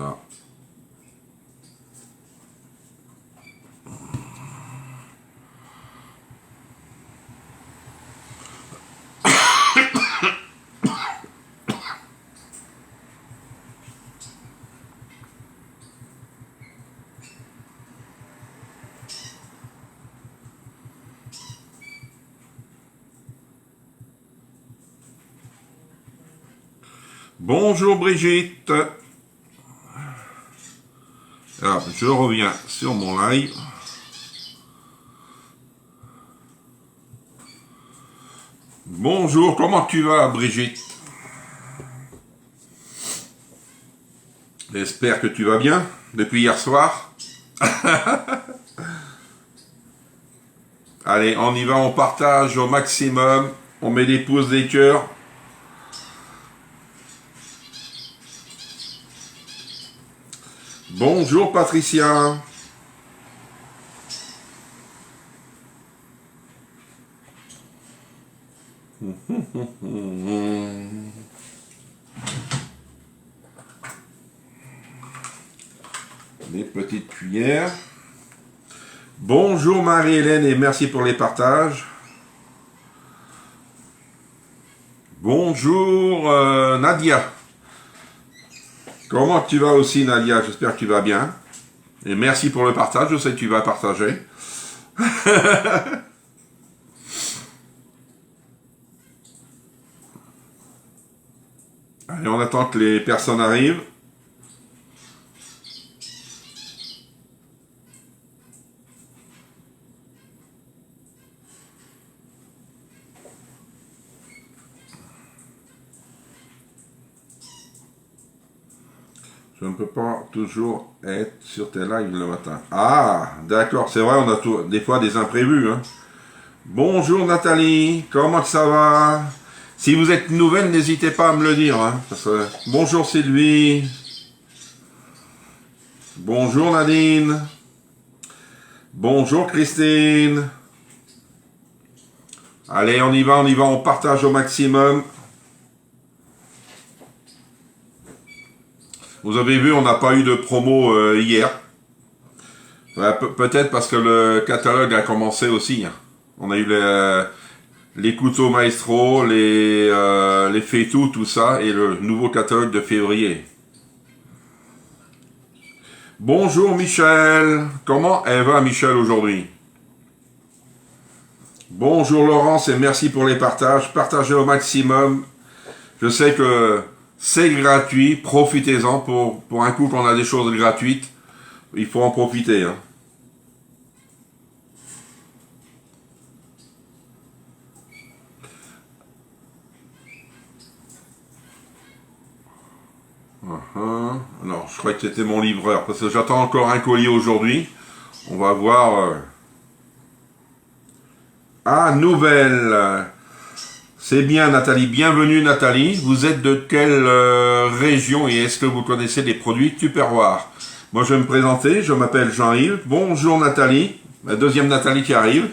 Ah. Bonjour Brigitte. Alors, je reviens sur mon live. Bonjour, comment tu vas Brigitte? J'espère que tu vas bien depuis hier soir. Allez, on y va, on partage au maximum. On met des pouces, des cœurs. Bonjour Patricia. Les petites cuillères. Bonjour Marie-Hélène et merci pour les partages. Bonjour Nadia. Comment tu vas aussi Nadia? J'espère que tu vas bien. Et merci pour le partage, je sais que tu vas partager. Allez, on attend que les personnes arrivent. Je ne peux pas toujours être sur tes lives le matin. Ah, d'accord, c'est vrai, on a des fois des imprévus. Hein. Bonjour Nathalie, comment ça va? Si vous êtes nouvelle, n'hésitez pas à me le dire. Hein, parce que... Bonjour Sylvie. Bonjour Nadine. Bonjour Christine. Allez, on y va, on partage au maximum. Vous avez vu, on n'a pas eu de promo hier. Peut-être parce que le catalogue a commencé aussi. Hein. On a eu les couteaux maestro, les feitou, tout ça, et le nouveau catalogue de février. Bonjour Michel. Comment elle va Michel aujourd'hui? Bonjour Laurence et merci pour les partages. Partagez au maximum. Je sais que c'est gratuit, profitez-en pour un coup qu'on a des choses gratuites. Il faut en profiter. Hein. Non, je crois que c'était mon livreur, parce que j'attends encore un colis aujourd'hui. On va voir. Ah, nouvelle. C'est bien Nathalie, bienvenue Nathalie. Vous êtes de quelle région et est-ce que vous connaissez des produits Tupperware? Moi je vais me présenter, je m'appelle Jean-Yves. Bonjour Nathalie, la deuxième Nathalie qui arrive.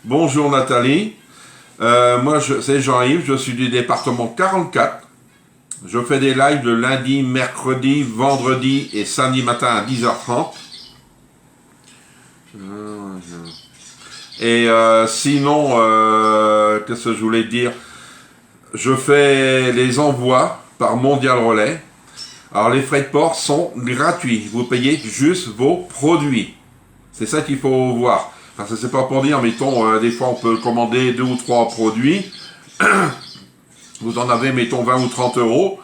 Bonjour Nathalie. Moi c'est Jean-Yves, je suis du département 44. Je fais des lives le lundi, mercredi, vendredi et samedi matin à 10h30. Et sinon, qu'est-ce que je voulais dire? Je fais les envois par Mondial Relais. Alors les frais de port sont gratuits. Vous payez juste vos produits. C'est ça qu'il faut voir. Parce que c'est pas pour dire, mettons, des fois on peut commander 2 ou 3 produits. Vous en avez, mettons, 20 ou 30 euros.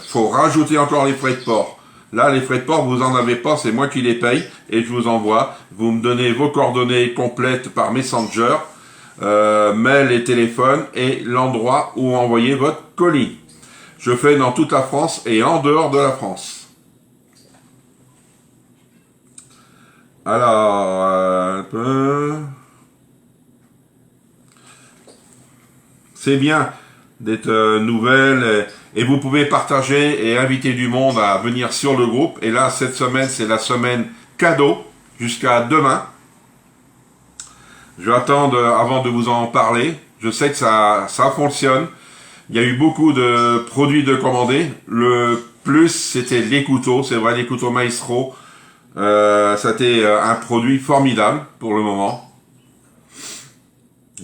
Faut rajouter encore les frais de port. Là, les frais de port, vous en avez pas, c'est moi qui les paye et je vous envoie. Vous me donnez vos coordonnées complètes par Messenger, mail et téléphone et l'endroit où envoyer votre colis. Je fais dans toute la France et en dehors de la France. Alors, c'est bien d'être nouvelle et vous pouvez partager et inviter du monde à venir sur le groupe. Et là, cette semaine, c'est la semaine cadeau jusqu'à demain. Je vais attendre avant de vous en parler. Je sais que ça fonctionne. Il y a eu beaucoup de produits de commandés. Le plus c'était les couteaux, c'est vrai, les couteaux Maestro. C'était un produit formidable pour le moment.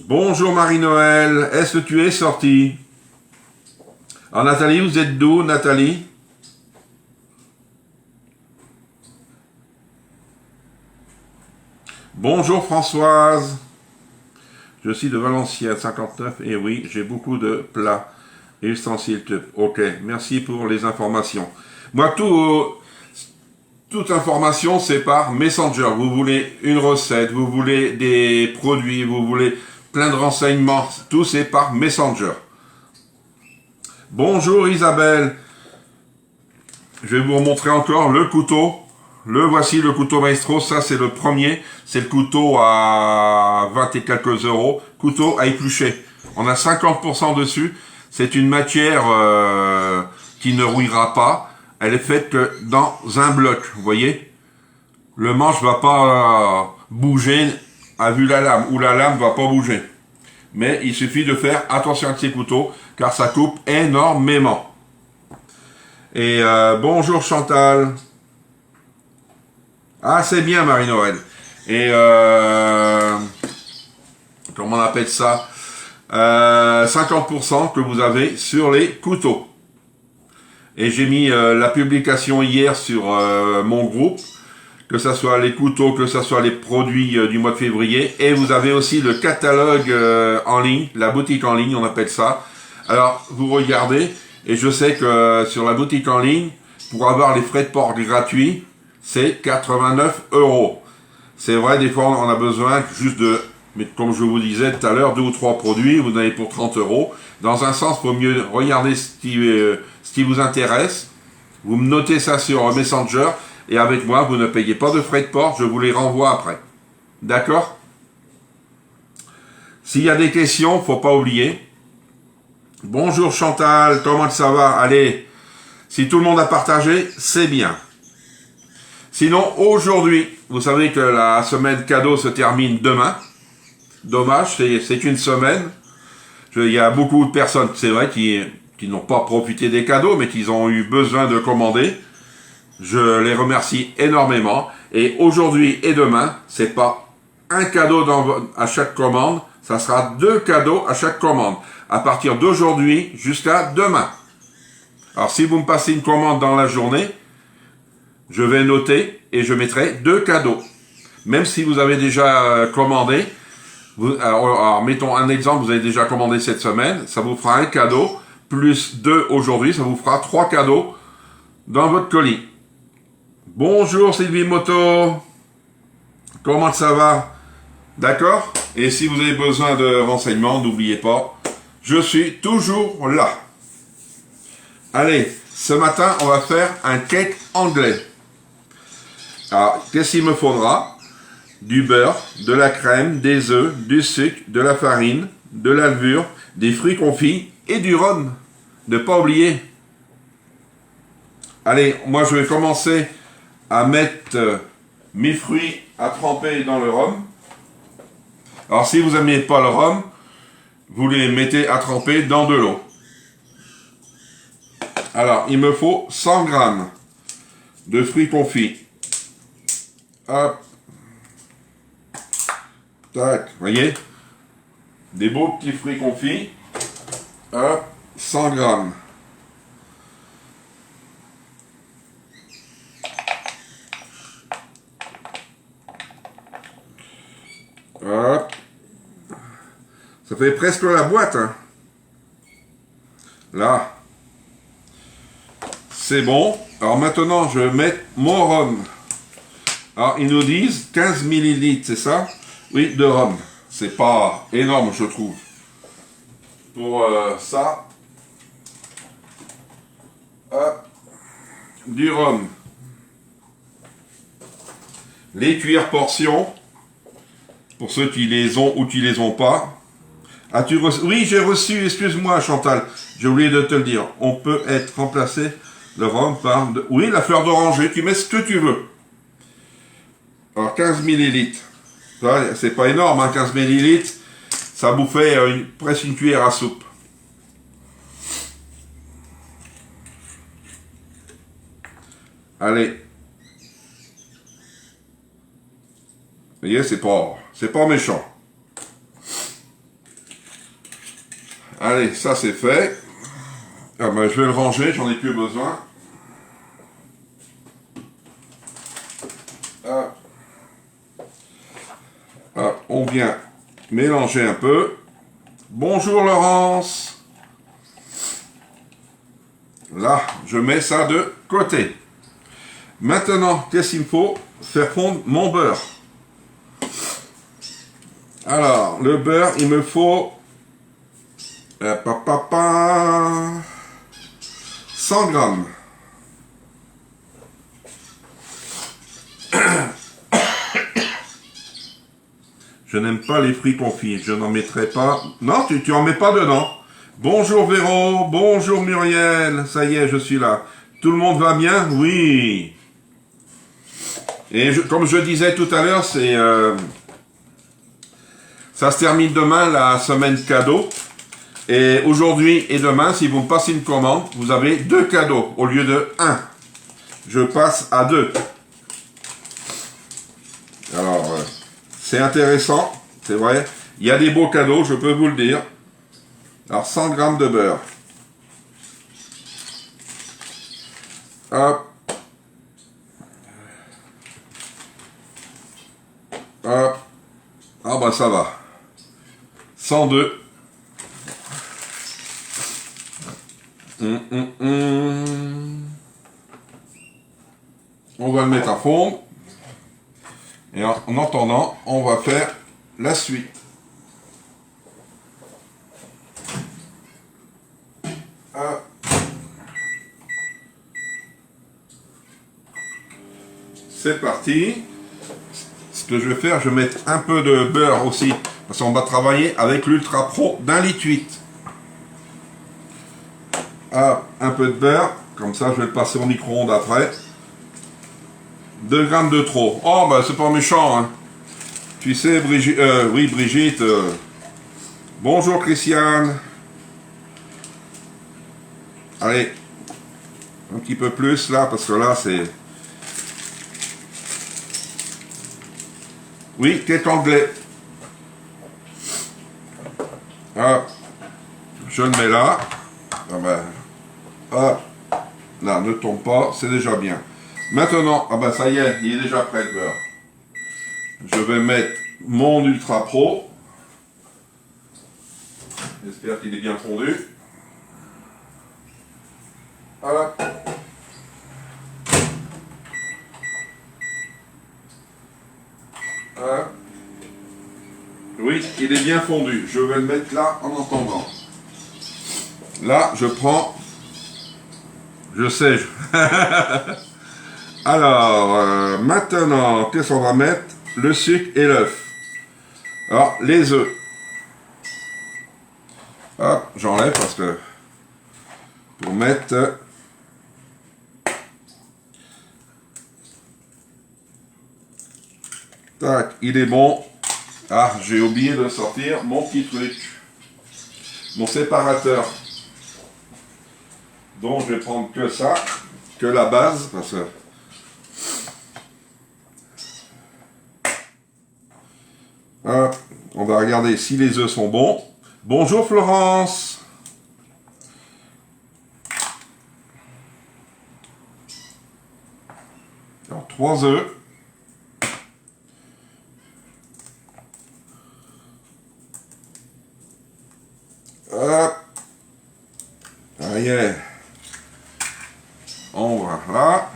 Bonjour Marie-Noël, est-ce que tu es sortie? Alors Nathalie, vous êtes d'où Nathalie? Bonjour Françoise. Je suis de Valenciennes 59 et oui, j'ai beaucoup de plats et ustensiles. Ok, merci pour les informations. Moi, toute information, c'est par Messenger. Vous voulez une recette, vous voulez des produits, vous voulez plein de renseignements, tout c'est par Messenger. Bonjour Isabelle. Je vais vous montrer encore le couteau. Voici le couteau Maestro, ça c'est le premier, c'est le couteau à 20 et quelques euros, couteau à éplucher. On a 50% dessus, c'est une matière qui ne rouillera pas, elle est faite dans un bloc, vous voyez. Le manche va pas bouger à vue la lame, ou la lame va pas bouger. Mais il suffit de faire attention avec ces couteaux, car ça coupe énormément. Et bonjour Chantal. Ah, c'est bien, Marie-Noël. Et, comment on appelle ça 50% que vous avez sur les couteaux. Et j'ai mis la publication hier sur mon groupe, que ce soit les couteaux, que ce soit les produits du mois de février. Et vous avez aussi le catalogue en ligne, la boutique en ligne, on appelle ça. Alors, vous regardez, et je sais que sur la boutique en ligne, pour avoir les frais de port gratuits, c'est 89 €. C'est vrai, des fois, on a besoin juste de, mais comme je vous disais tout à l'heure, 2 ou 3 produits, vous en avez pour 30 €. Dans un sens, il faut mieux regarder ce qui vous intéresse. Vous me notez ça sur Messenger, et avec moi, vous ne payez pas de frais de port, je vous les renvoie après. D'accord? S'il y a des questions, faut pas oublier. Bonjour Chantal, comment ça va? Allez, si tout le monde a partagé, c'est bien. Sinon, aujourd'hui, vous savez que la semaine cadeau se termine demain. Dommage, c'est une semaine. Il y a beaucoup de personnes, c'est vrai, qui n'ont pas profité des cadeaux, mais qui ont eu besoin de commander. Je les remercie énormément. Et aujourd'hui et demain, c'est pas un cadeau à chaque commande, ça sera 2 cadeaux à chaque commande. À partir d'aujourd'hui jusqu'à demain. Alors, si vous me passez une commande dans la journée, je vais noter et je mettrai 2 cadeaux. Même si vous avez déjà commandé, alors mettons un exemple, vous avez déjà commandé cette semaine, ça vous fera un cadeau, plus 2 aujourd'hui, ça vous fera 3 cadeaux dans votre colis. Bonjour Sylvie Moto, comment ça va? D'accord? Et si vous avez besoin de renseignements, n'oubliez pas, je suis toujours là. Allez, ce matin, on va faire un cake anglais. Alors, qu'est-ce qu'il me faudra? Du beurre, de la crème, des œufs, du sucre, de la farine, de la levure, des fruits confits et du rhum. Ne pas oublier. Allez, moi je vais commencer à mettre mes fruits à tremper dans le rhum. Alors si vous n'aimez pas le rhum, vous les mettez à tremper dans de l'eau. Alors, il me faut 100 g de fruits confits. Hop. Tac, voyez? Des beaux petits fruits confits. Hop, 100 g. Hop. Ça fait presque la boîte, hein. Là. C'est bon. Alors maintenant, je vais mettre mon rhum. Alors, ils nous disent 15 ml, c'est ça? Oui, de rhum. C'est pas énorme, je trouve. Pour ça. Hop. Du rhum. Les cuillères portions. Pour ceux qui les ont ou qui les ont pas. As-tu reçu? Oui, j'ai reçu, excuse-moi Chantal. J'ai oublié de te le dire. On peut être remplacé le rhum par... Oui, la fleur d'oranger. Tu mets ce que tu veux. Alors, 15 ml. C'est pas énorme, hein, 15 ml. Ça bouffait presque une cuillère à soupe. Allez. Vous voyez, c'est pas méchant. Allez, ça c'est fait. Ah ben, je vais le ranger, j'en ai plus besoin. Ah. Ah, on vient mélanger un peu. Bonjour Laurence. Là, je mets ça de côté. Maintenant, qu'est-ce qu'il me faut? Faire fondre mon beurre. Alors, le beurre, il me faut 100 grammes. Je n'aime pas les fruits confits, je n'en mettrai pas. Non, tu en mets pas dedans. Bonjour Véro, bonjour Muriel, ça y est, je suis là. Tout le monde va bien? Oui. Et comme je disais tout à l'heure, ça se termine demain, la semaine cadeau. Et aujourd'hui et demain, si vous me passez une commande, vous avez 2 cadeaux au lieu de 1. Je passe à 2. Alors, c'est intéressant, c'est vrai. Il y a des beaux cadeaux, je peux vous le dire. Alors, 100 grammes de beurre. Hop. Hop. Ah bah ça va. 102. On va le mettre à fond. Et en attendant, on va faire la suite. Hop. C'est parti. Ce que je vais faire, je vais mettre un peu de beurre aussi. Parce qu'on va travailler avec l'Ultra Pro d'1,8 litre. Hop, un peu de beurre. Comme ça, je vais le passer au micro-ondes après. 2 grammes de trop. Oh, bah, c'est pas méchant, hein. Tu sais, Brigitte... oui, Brigitte. Bonjour, Christiane. Allez. Un petit peu plus, là, parce que là, c'est... Oui, quête anglais. Hop. Je le mets là. Ah ben... Hop. Là, ne tombe pas, c'est déjà bien. Maintenant, ah ben ça y est, il est déjà prêt le beurre. Je vais mettre mon Ultra Pro. J'espère qu'il est bien fondu. Voilà. Voilà. Oui, il est bien fondu. Je vais le mettre là en entendant. Là, je prends... Je sais. Alors, maintenant, qu'est-ce qu'on va mettre? Le sucre et l'œuf. Alors, les œufs. Hop, j'enlève parce que... Pour mettre... Tac, il est bon. Ah, j'ai oublié de sortir mon petit truc. Mon séparateur. Donc, je vais prendre que ça, que la base, parce que... Ah, on va regarder si les œufs sont bons. Bonjour Florence. Alors, 3 œufs. Hop. Ça y est. On va là.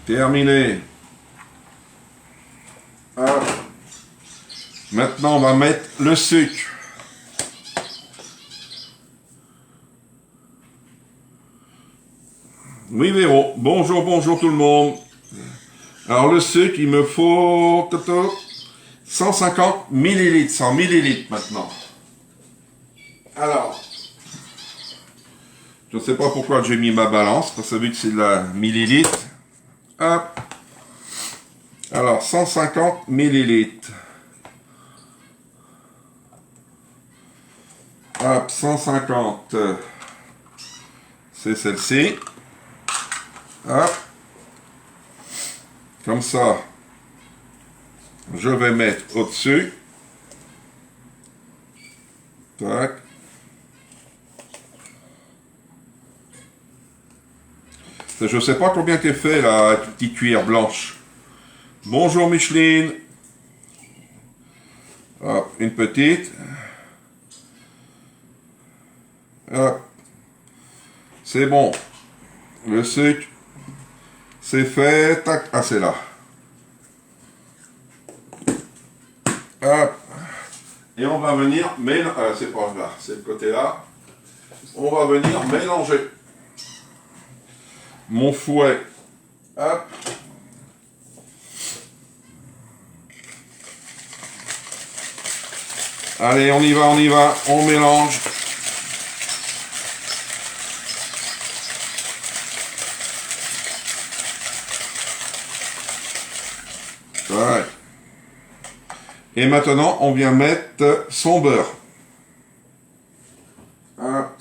Terminé. Hop. Maintenant, on va mettre le sucre. Oui, Véro. Bonjour, bonjour tout le monde. Alors, le sucre, il me faut 150 millilitres. 100 millilitres maintenant. Alors, je ne sais pas pourquoi j'ai mis ma balance, parce que vu que c'est de la millilitre. Hop. Alors, 150 millilitres. Hop, 150. C'est celle-ci. Hop. Comme ça, je vais mettre au-dessus. Tac. Je sais pas combien t'es fait la petite cuillère blanche. Bonjour Micheline. Hop, une petite. Hop. C'est bon. Le sucre, c'est fait. Tac. Ah, c'est là. Hop. Et on va venir mélanger. Ah, c'est pas là, c'est le côté là. On va venir mélanger. Mon fouet. Hop. Allez, on y va, on mélange. Voilà. Et maintenant, on vient mettre son beurre. Hop.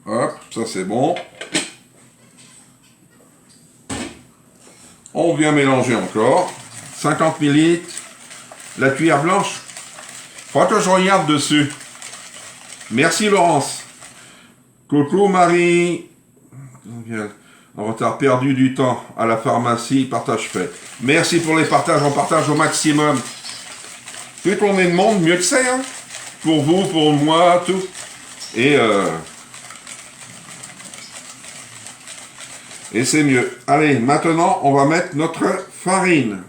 Hop, ça c'est bon. On vient mélanger encore. 50 ml. La cuillère blanche. Faudra que je regarde dessus. Merci Laurence. Coucou Marie. En retard, perdu du temps à la pharmacie, partage fait. Merci pour les partages, on partage au maximum. Plus qu'on est de monde, mieux que c'est. Hein, pour vous, pour moi, tout. Et c'est mieux. Allez, maintenant, on va mettre notre farine.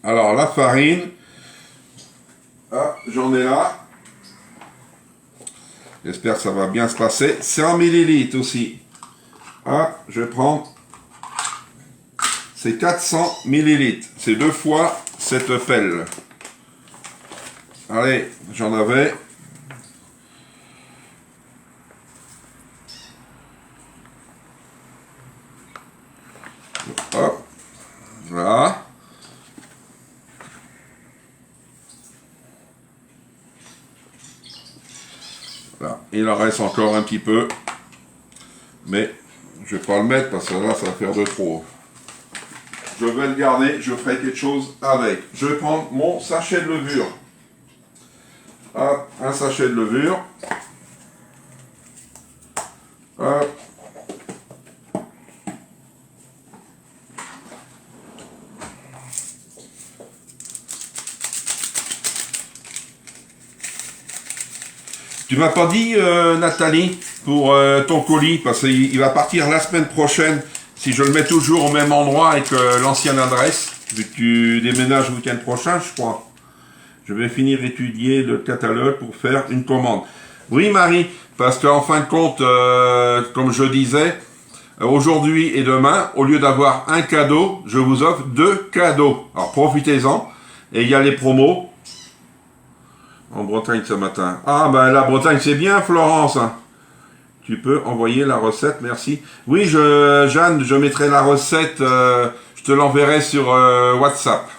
Alors, la farine. Ah, j'en ai là. J'espère que ça va bien se passer. 100 ml aussi. Ah, je vais prendre. C'est 400 ml. C'est 2 fois cette pelle. Allez, j'en avais. Hop. Voilà. Voilà. Il en reste encore un petit peu. Mais je vais pas le mettre parce que là, ça va faire de trop. Je vais le garder. Je ferai quelque chose avec. Je vais prendre mon sachet de levure. Hop, un sachet de levure. Hop. Tu m'as pas dit, Nathalie, pour ton colis, parce qu'il va partir la semaine prochaine, si je le mets toujours au même endroit avec l'ancienne adresse, vu que tu déménages le week-end prochain, je crois. Je vais finir d'étudier le catalogue pour faire une commande. Oui, Marie, parce qu'en fin de compte, comme je disais, aujourd'hui et demain, au lieu d'avoir un cadeau, je vous offre 2 cadeaux. Alors profitez-en. Et il y a les promos. En Bretagne ce matin. Ah, ben la Bretagne, c'est bien, Florence. Tu peux envoyer la recette, merci. Oui, Jeanne, je mettrai la recette, je te l'enverrai sur WhatsApp.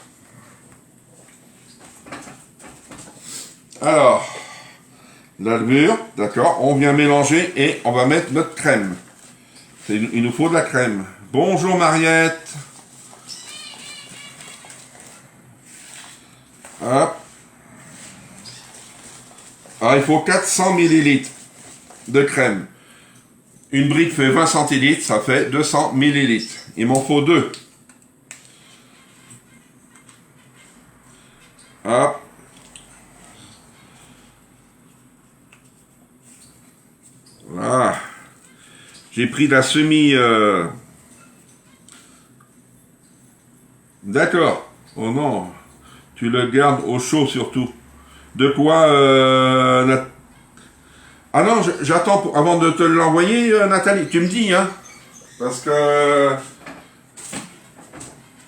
Alors, la levure, d'accord, on vient mélanger et on va mettre notre crème. Il nous faut de la crème. Bonjour Mariette. Hop. Alors, il faut 400 ml de crème. Une brique fait 20 centilitres, ça fait 200 ml. Il m'en faut 2. Hop. Voilà. J'ai pris la semi... D'accord. Oh non. Tu le gardes au chaud surtout. De quoi Ah non, j'attends avant de te l'envoyer, Nathalie. Tu me dis, hein. Parce que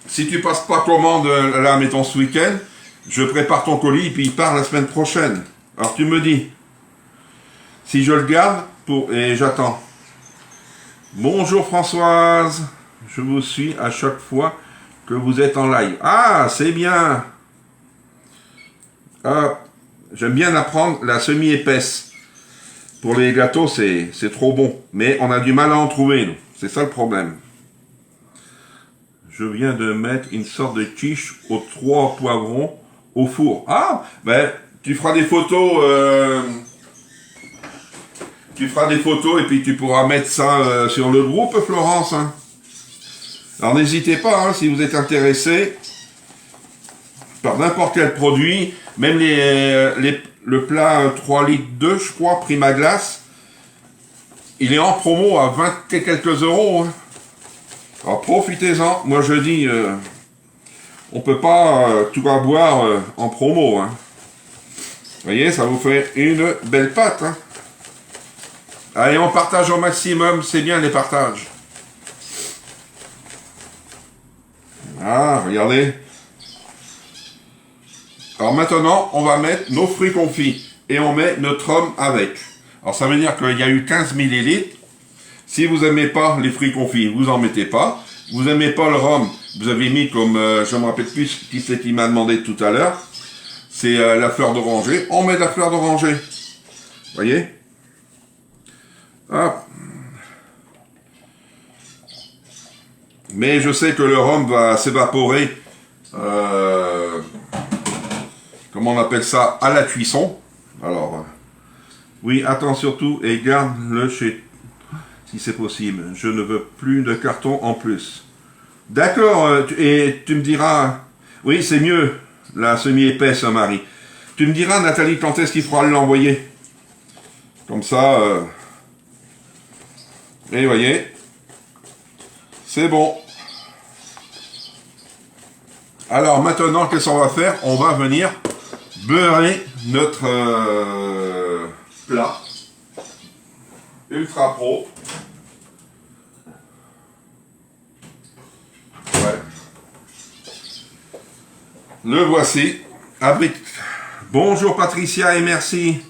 si tu passes pas commande là, mettons ce week-end, je prépare ton colis et puis il part la semaine prochaine. Alors tu me dis. Si je le garde et j'attends. Bonjour Françoise. Je vous suis à chaque fois que vous êtes en live. Ah, c'est bien. Hop. J'aime bien la prendre, la semi-épaisse. Pour les gâteaux, c'est trop bon. Mais on a du mal à en trouver, nous. C'est ça le problème. Je viens de mettre une sorte de quiche aux 3 poivrons au four. Ah, ben, tu feras des photos... Tu feras des photos et puis tu pourras mettre ça sur le groupe, Florence. Hein. Alors n'hésitez pas, hein, si vous êtes intéressé par n'importe quel produit, même le plat 3 litres 2, je crois, Primaglace, il est en promo à 20 et quelques euros. Hein. Alors profitez-en. Moi je dis, on peut pas tout avoir en promo. Hein. Vous voyez, ça vous fait une belle pâte. Hein. Allez, on partage au maximum, c'est bien les partages. Ah, regardez. Alors maintenant, on va mettre nos fruits confits et on met notre rhum avec. Alors ça veut dire qu'il y a eu 15 millilitres. Si vous n'aimez pas les fruits confits, vous en mettez pas. Vous n'aimez pas le rhum, vous avez mis comme, je ne me rappelle plus qui c'est qui m'a demandé tout à l'heure. C'est la fleur d'oranger. On met de la fleur d'oranger. Vous voyez? Hop. Mais je sais que le rhum va s'évaporer, comment on appelle ça, à la cuisson. Alors, oui, attends surtout et garde-le chez, si c'est possible. Je ne veux plus de carton en plus. D'accord, et tu me diras, oui, c'est mieux, la semi-épaisse, Marie. Tu me diras, Nathalie, quand est-ce qu'il faudra l'envoyer? Comme ça, et vous voyez, c'est bon. Alors maintenant, qu'est-ce qu'on va faire? On va venir beurrer notre plat Ultra Pro. Ouais. Le voici. Bonjour Patricia et merci.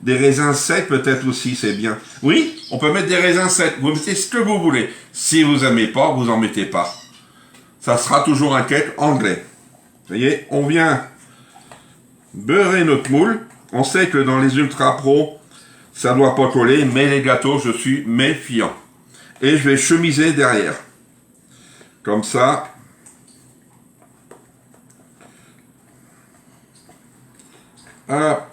Des raisins secs peut-être aussi, c'est bien. Oui, on peut mettre des raisins secs. Vous mettez ce que vous voulez. Si vous n'aimez pas, vous en mettez pas. Ça sera toujours un cake anglais. Vous voyez, on vient beurrer notre moule. On sait que dans les Ultra Pro, ça ne doit pas coller, mais les gâteaux, je suis méfiant. Et je vais chemiser derrière. Comme ça. Voilà.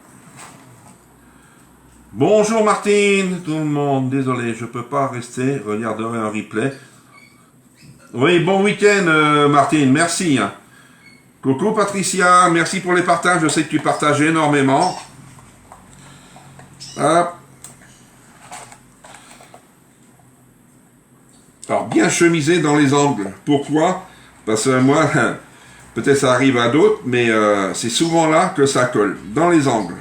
Bonjour Martine, tout le monde, désolé, je peux pas rester, regarderai un replay. Oui, bon week-end Martine, merci. Coucou Patricia, merci pour les partages, je sais que tu partages énormément. Hop. Alors bien chemiser dans les angles, pourquoi? Parce que moi, peut-être ça arrive à d'autres, mais c'est souvent là que ça colle, dans les angles.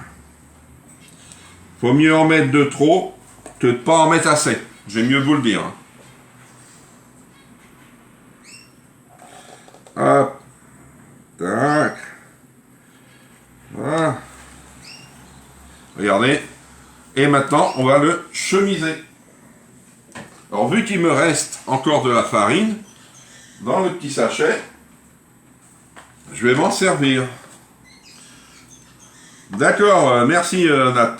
Faut mieux en mettre de trop que de pas en mettre assez. Je vais mieux vous le dire. Hop. Tac. Voilà. Regardez. Et maintenant, on va le chemiser. Alors, vu qu'il me reste encore de la farine dans le petit sachet, je vais m'en servir. D'accord, merci Nat.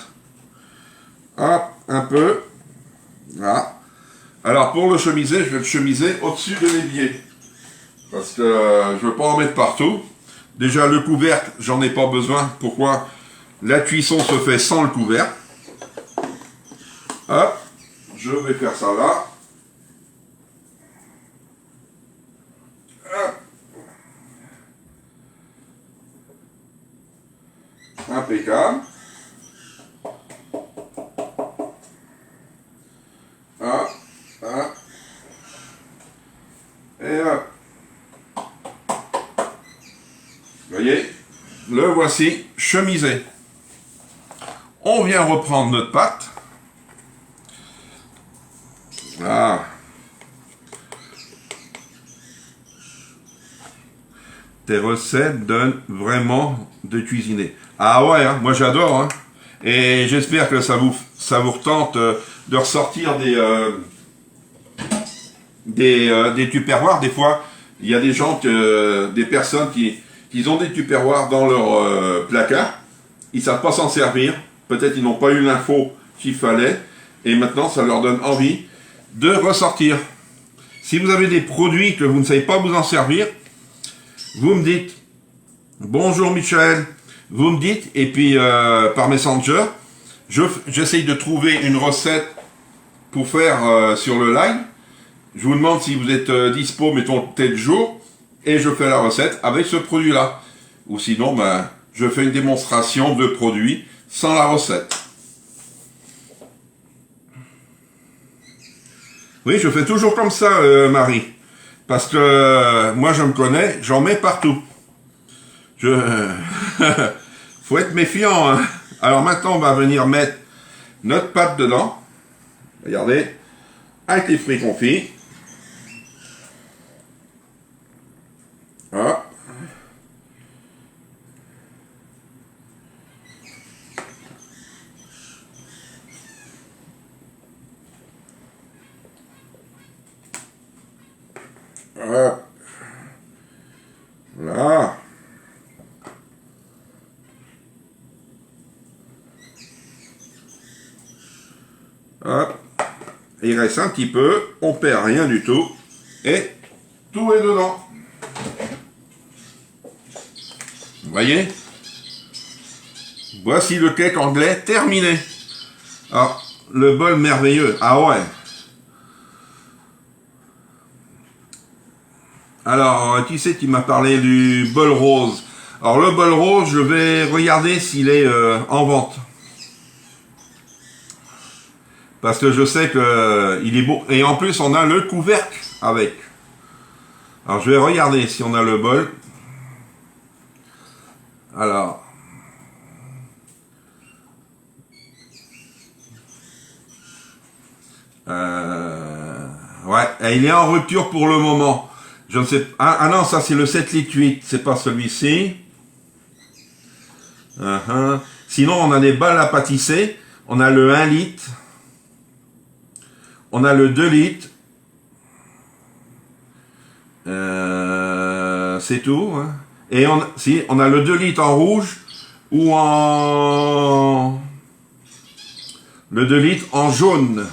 Hop, un peu. Voilà. Alors pour le chemiser, je vais le chemiser au-dessus de l'évier. Parce que je ne veux pas en mettre partout. Déjà le couvercle, j'en ai pas besoin. Pourquoi? La cuisson se fait sans le couvercle. Hop, je vais faire ça là. Hop. Impeccable. Hop, hop. Et hop. Vous voyez, le voici chemisé. On vient reprendre notre pâte. Voilà. Tes recettes donnent vraiment de cuisiner. Ah ouais, hein, moi j'adore. Hein. Et j'espère que ça vous retente de ressortir des tupperwares. Des fois, il y a des gens, des personnes qui qu'ils ont des tupperwares dans leur placard, ils ne savent pas s'en servir, peut-être ils n'ont pas eu l'info qu'il fallait, et maintenant ça leur donne envie de ressortir. Si vous avez des produits que vous ne savez pas vous en servir, vous me dites « Bonjour Michel », vous me dites, et puis par Messenger, j'essaye de trouver une recette pour faire sur le live. Je vous demande si vous êtes dispo, mettons tel jour, et je fais la recette avec ce produit-là. Ou sinon, ben, je fais une démonstration de produit sans la recette. Oui, je fais toujours comme ça, Marie. Parce que moi, je me connais, j'en mets partout. Faut être méfiant, hein. Alors maintenant, on va venir mettre notre pâte dedans. Regardez, avec les fruits confits. Voilà. Voilà. Voilà. Hop. Il reste un petit peu, on perd rien du tout, et tout est dedans. Vous voyez? Voici le cake anglais terminé. Alors, le bol merveilleux. Ah ouais. Alors, qui c'est qui m'a parlé du bol rose? Alors, le bol rose, je vais regarder s'il est en vente. Parce que je sais que il est beau. Et en plus, on a le couvercle avec. Alors, je vais regarder si on a le bol. Alors. Ouais, et il est en rupture pour le moment. Je ne sais pas. Ah non, ça c'est le 7 litres 8, c'est pas celui-ci. Sinon, on a des balles à pâtisser. On a le 1 litre. On a le 2 litres. C'est tout. Hein. Et on a le 2 litres en rouge ou en... Le 2 litres en jaune.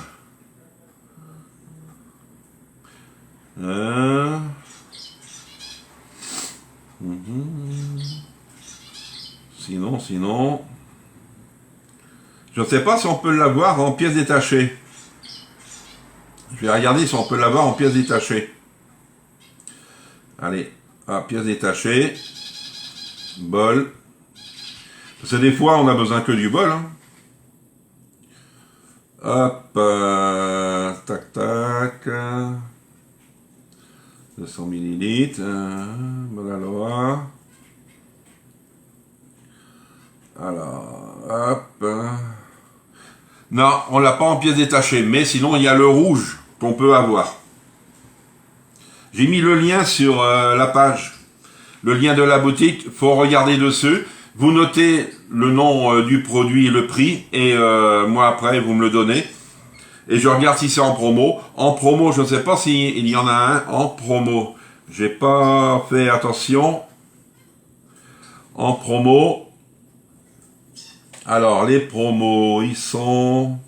Sinon... Je ne sais pas si on peut l'avoir en pièces détachées. Je vais regarder si on peut l'avoir en pièces détachées. Allez, pièces détachées. Bol. Parce que des fois, on a besoin que du bol. Hein. Hop, tac, tac. 200 millilitres. Bol à l'eau. Alors, hop. Non, on l'a pas en pièces détachées, mais sinon il y a le rouge qu'on peut avoir. J'ai mis le lien sur la page, le lien de la boutique, faut regarder dessus. Vous notez le nom du produit et le prix, et moi après vous me le donnez. Et je regarde si c'est en promo. En promo, je ne sais pas s'il y en a un en promo. J'ai pas fait attention. En promo. Alors, les promos, ils sont...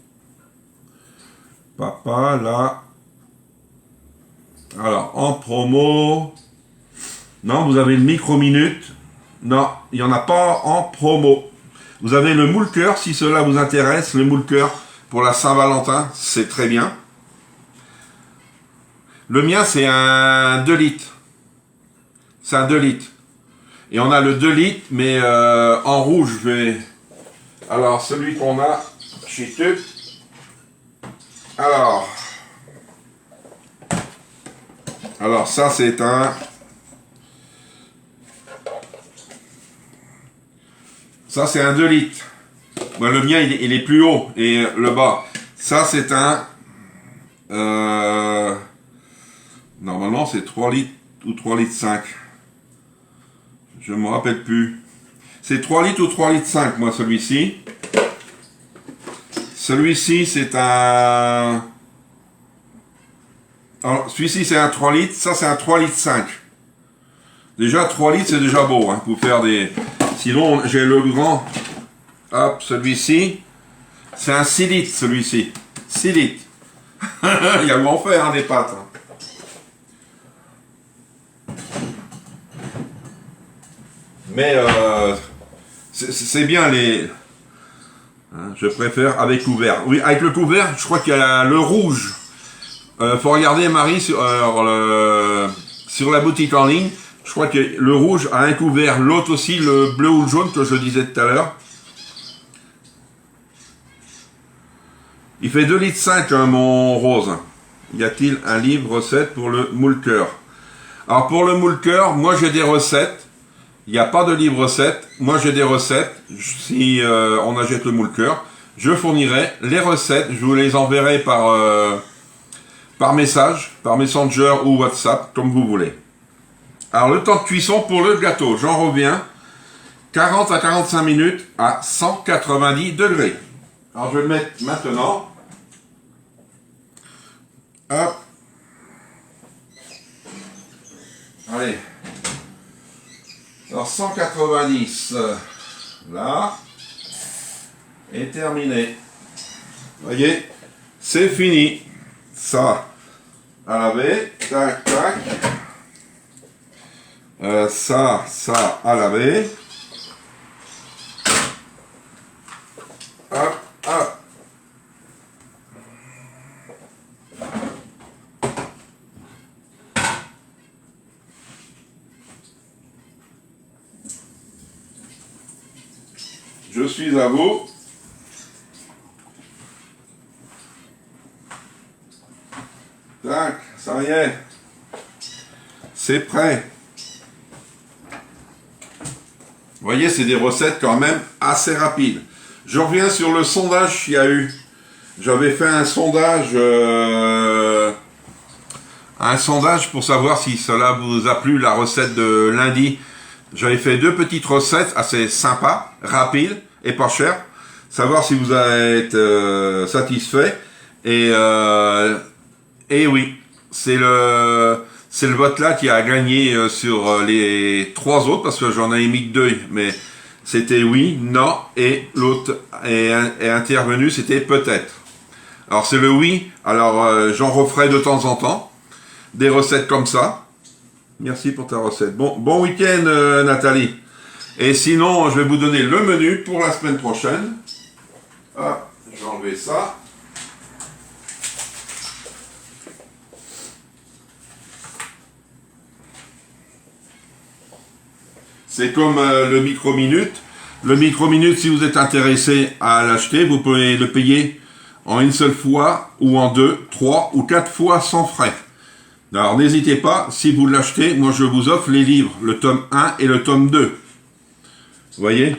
Papa, là. Alors, en promo... Non, vous avez le micro-minute. Non, il n'y en a pas en promo. Vous avez le moule cœur, si cela vous intéresse. Le moule cœur pour la Saint-Valentin, c'est très bien. Le mien, c'est un 2 litres. C'est un 2 litres. Et on a le 2 litres, mais en rouge, je vais... Alors, celui qu'on a chez Tuc. Alors, ça, c'est un... Ça, c'est un 2 litres. Bon, le mien, il est plus haut, et le bas. Ça, c'est un... Normalement, c'est 3 litres ou 3 litres 5. Je ne me rappelle plus. C'est 3 litres ou 3 litres 5, moi, celui-ci. Celui-ci, c'est un... Alors, celui-ci, c'est un 3 litres. Ça, c'est un 3 litres 5. Déjà 3 litres c'est déjà beau hein, pour faire des... Sinon j'ai le grand, hop, celui-ci, c'est un 6 litres celui-ci, 6 litres. Il y a où en faire hein, des pâtes. Hein. Mais c'est bien les... Hein, je préfère avec couvert. Oui, avec le couvert, je crois qu'il y a le rouge. Faut regarder Marie sur la boutique en ligne. Je crois que le rouge a un couvert, l'autre aussi, le bleu ou le jaune que je disais tout à l'heure. Il fait 2,5 litres hein, mon rose. Y a-t-il un livre recette pour le moule-cœur? Alors pour le moule-cœur, moi j'ai des recettes. Il n'y a pas de livre recette. Moi j'ai des recettes. Si on achète le moule-cœur, je fournirai les recettes. Je vous les enverrai par message, par Messenger ou WhatsApp, comme vous voulez. Alors le temps de cuisson pour le gâteau, j'en reviens. 40 à 45 minutes à 190 degrés. Alors je vais le mettre maintenant. Hop. Allez. Alors 190, là, et terminé. Voyez, c'est fini. Ça, à laver, tac, tac. Ça, à laver. Hop, hop. Je suis à vous. Tac, ça y est. C'est prêt. Vous voyez, c'est des recettes quand même assez rapides. Je reviens sur le sondage qu'il y a eu. J'avais fait un sondage pour savoir si cela vous a plu, la recette de lundi. J'avais fait 2 petites recettes assez sympas, rapides et pas chères. Savoir si vous êtes satisfait. Et oui, c'est le vote là qui a gagné sur les 3 autres, parce que j'en ai mis que 2, mais c'était oui, non, et l'autre est intervenu, c'était peut-être. Alors c'est le oui, alors j'en referai de temps en temps, des recettes comme ça. Merci pour ta recette. Bon week-end Nathalie. Et sinon, je vais vous donner le menu pour la semaine prochaine. Ah, je vais enlever ça. C'est comme le micro-minute. Le micro-minute, si vous êtes intéressé à l'acheter, vous pouvez le payer en une seule fois, ou en 2, 3 ou 4 fois sans frais. Alors n'hésitez pas, si vous l'achetez, moi je vous offre les livres, le tome 1 et le tome 2. Vous voyez?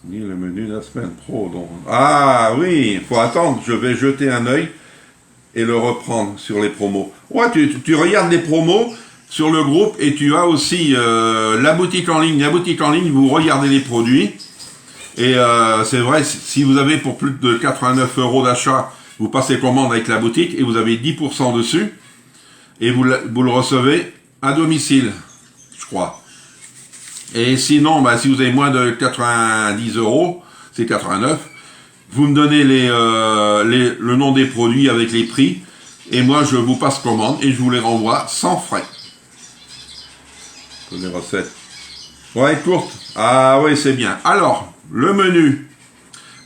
Le menu de la semaine pro. Donc. Ah oui, il faut attendre, je vais jeter un œil et le reprendre sur les promos. Ouais, tu regardes les promos sur le groupe et tu as aussi la boutique en ligne. La boutique en ligne, vous regardez les produits. Et c'est vrai, si vous avez pour plus de 89 € d'achat, vous passez commande avec la boutique et vous avez 10% dessus. Et vous le recevez à domicile, je crois. Et sinon, bah, si vous avez moins de 90 €, c'est 89, vous me donnez le nom des produits avec les prix. Et moi, je vous passe commande et je vous les renvoie sans frais. Les recettes. Ouais, courte. Ah oui, c'est bien. Alors, le menu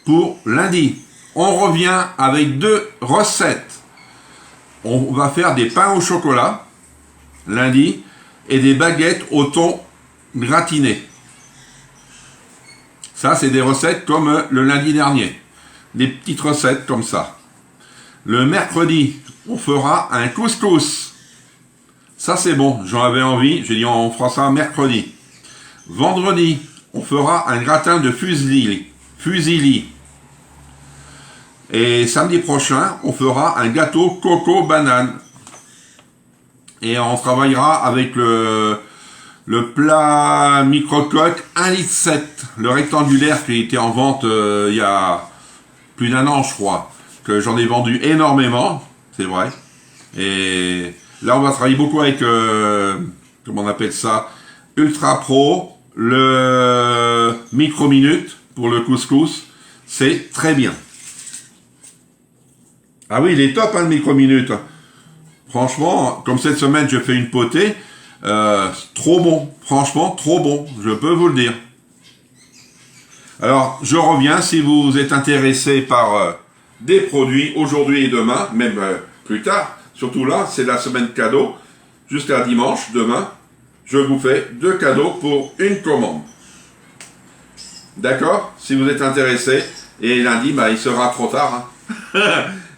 pour lundi. On revient avec 2 recettes. On va faire des pains au chocolat, lundi, et des baguettes au thon gratiné. Ça, c'est des recettes comme le lundi dernier. Des petites recettes comme ça. Le mercredi, on fera un couscous. Ça, c'est bon. J'en avais envie. J'ai dit, on fera ça mercredi. Vendredi, on fera un gratin de fusilli. Et samedi prochain, on fera un gâteau coco banane. Et on travaillera avec le plat micro-coque 1,7 litre. Le rectangulaire qui était en vente il y a plus d'1 an, je crois. Que j'en ai vendu énormément, c'est vrai. Et là, on va travailler beaucoup avec comment on appelle ça, Ultra Pro, le micro-minute pour le couscous, c'est très bien. Ah oui, il est top, hein, le micro-minute. Franchement, comme cette semaine, je fais une potée, trop bon, franchement, trop bon, je peux vous le dire. Alors, je reviens, si vous êtes intéressé par des produits aujourd'hui et demain, même plus tard, surtout là, c'est la semaine cadeau, jusqu'à dimanche, demain, je vous fais 2 cadeaux pour une commande. D'accord? Si vous êtes intéressé, et lundi, bah, il sera trop tard. Hein.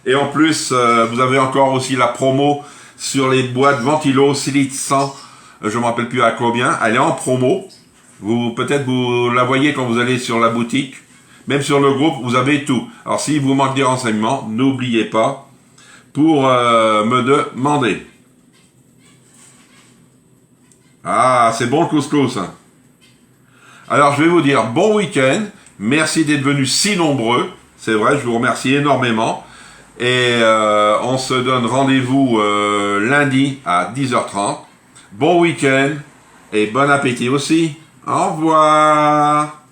Et en plus, vous avez encore aussi la promo sur les boîtes Ventilo Silite 100, je ne me rappelle plus à combien, elle est en promo. Peut-être vous la voyez quand vous allez sur la boutique. Même sur le groupe, vous avez tout. Alors si vous manquez des renseignements, n'oubliez pas pour me demander. Ah, c'est bon le couscous. Hein. Alors je vais vous dire bon week-end. Merci d'être venus si nombreux. C'est vrai, je vous remercie énormément. Et on se donne rendez-vous lundi à 10h30. Bon week-end et bon appétit aussi. Au revoir.